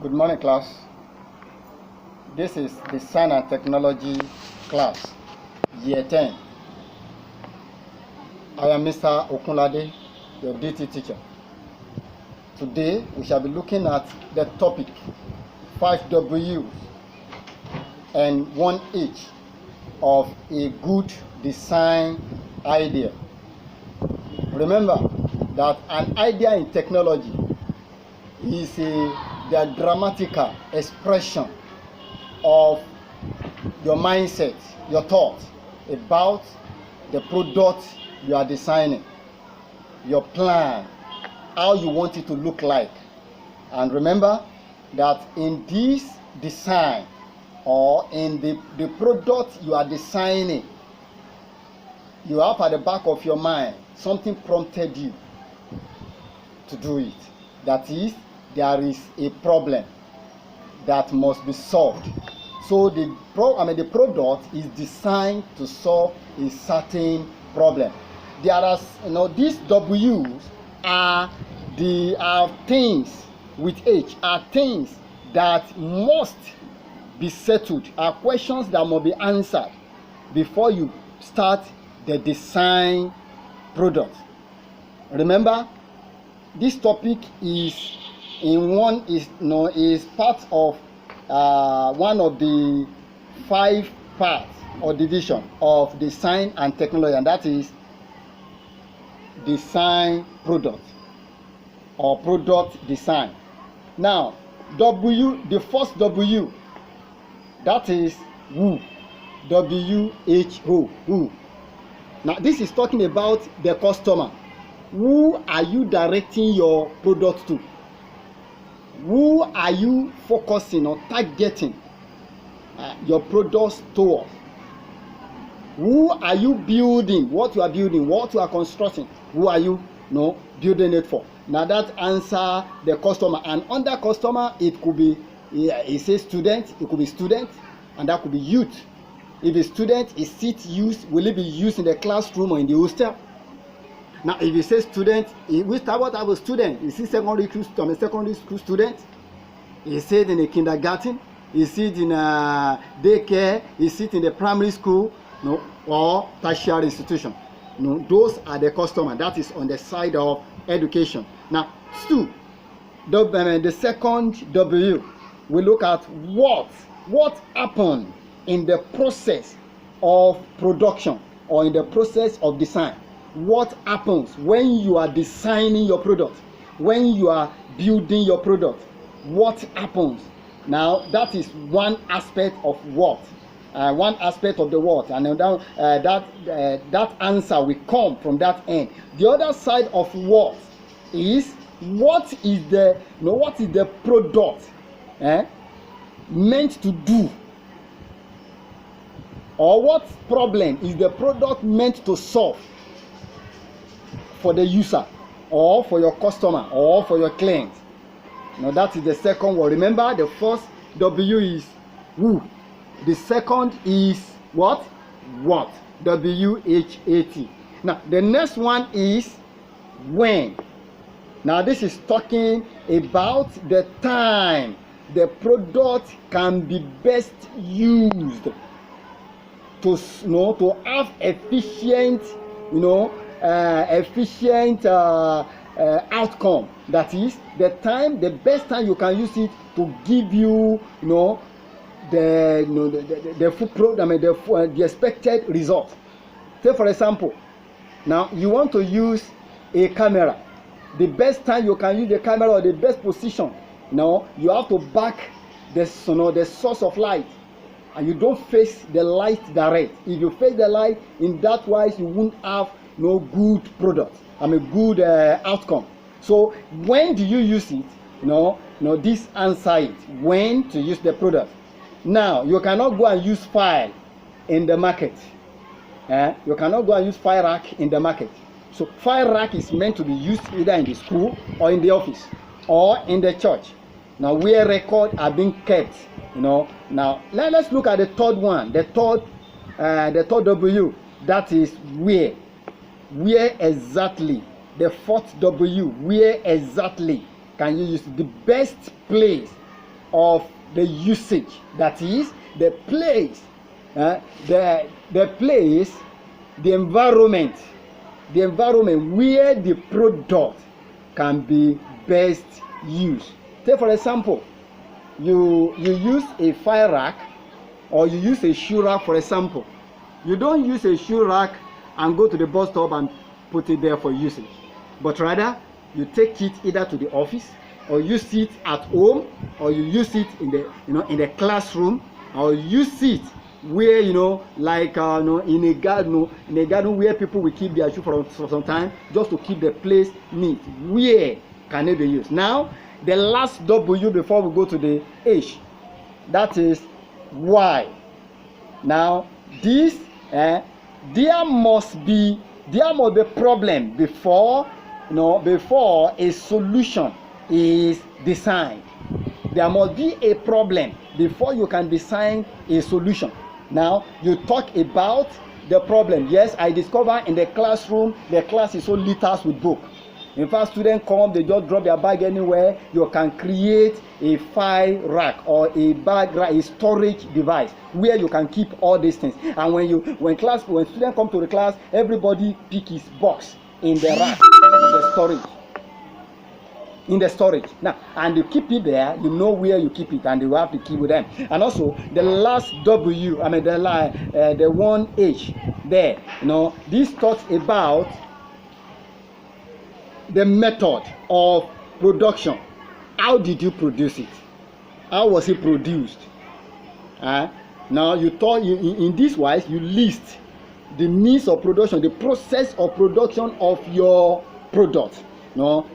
Good morning, class. This is the Science and Technology class, Year 10. I am Mr. Okunlade, your DT teacher. Today, we shall be looking at the topic 5 W's and 1 H of a good design idea. Remember that an idea in technology is the grammatical expression of your mindset, your thoughts about the product you are designing, your plan, how you want it to look like. And remember that in this design or in the product you are designing, you have at the back of your mind something prompted you to do it. That is, there is a problem that must be solved. So the product is designed to solve a certain problem. There are, these W's are things with H, are things that must be settled, are questions that must be answered before you start the design product. Remember, this topic is part of one of the 5 parts or division of design and technology, and that is design product or product design. Now, the first W, that is who, WHO, who. Now, this is talking about the customer. Who are you directing your product to? Who are you focusing or targeting your products towards? Who are you building? What you are building, what you are constructing, who are you building it for? Now that answer the customer, and under customer it could be, it says student, it could be student, and that could be youth. If a student is will it be used in the classroom or in the hostel? Now, if you say student, what type of student? Is it secondary school student? Is it in a kindergarten? Is it in a daycare? Is it in the primary school? No, or tertiary institution? No, those are the customer. That is on the side of education. Now, the second W, we look at what happened in the process of production or in the process of design. What happens when you are designing your product, when you are building your product? What happens? Now, that is one aspect of one aspect of the what, and that answer will come from that end. The other side of what is the product meant to do, or what problem is the product meant to solve for the user or for your customer or for your client. Now that is the second one. Remember, the first W is who. The second is what? WHAT. Now the next one is when. Now this is talking about the time the product can be best used to have efficient outcome. That is the best time you can use it to give you the full program, the expected result. Say for example, now you want to use a camera. The best time you can use the camera, or the best position, you have to back the source of light, and you don't face the light direct. If you face the light in that wise, you won't have no good product, good outcome. So when do you use it? This answer it. When to use the product. Now, you cannot go and use file in the market. You cannot go and use file rack in the market. So file rack is meant to be used either in the school or in the office or in the church. Now, where records are being kept. Now let's look at the third one. The third W. That is where. Where exactly? The fourth W, where exactly can you use the best place of the usage, that is the place, the place, the environment where the product can be best used. Take for example, you use a fire rack or you use a shoe rack. For example, you don't use a shoe rack and go to the bus stop and put it there for usage, but rather you take it either to the office, or use it at home, or you use it in the in the classroom, or use it where like in a garden where people will keep their shoe for some time, just to keep the place neat. Where can it be used? Now the last W before we go to the H, that is why. Now this there must be problem before before a solution is designed. There must be a problem before you can design a solution. Now you talk about the problem. Yes, I discover in the classroom the class is so littered with book. In fact, students come, they just drop their bag anywhere. You can create a file rack or a bag rack, a storage device where you can keep all these things. And when students come to the class, everybody pick his box in the rack, in the storage. Now, and you keep it there, you know where you keep it, and you have to keep with them. And also the last W, I mean the one H there, this talks about the method of production. How did you produce it? How was it produced? Now in this wise you list the means of production, the process of production of your product.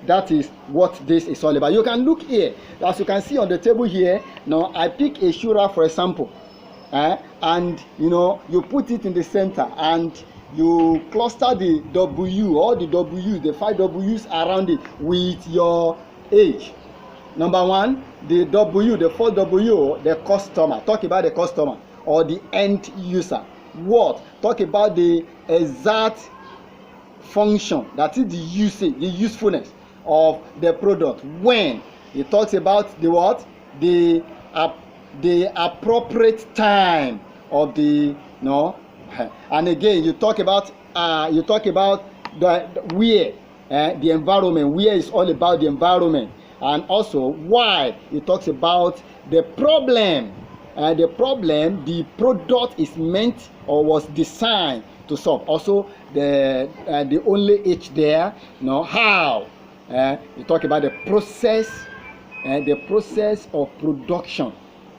That is what this is all about. You can look here, as you can see on the table here. Now I pick a shoe rack, for example, and you put it in the center, and you cluster the W, all the W's, the 5 W's around it with your H. Number one, the W, the first W, the customer. Talk about the customer or the end user. What? Talk about the exact function, that is the usage, the usefulness of the product. When it talks about the what? The appropriate time of the and again you talk about the where, the environment, where is all about the environment. And also why it talks about the problem, the product is meant or was designed to solve. Also the only H there, how. You talk about the process of production,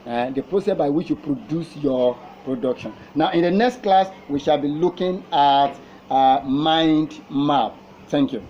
the process by which you produce your production. Now in the next class we shall be looking at mind map. Thank you.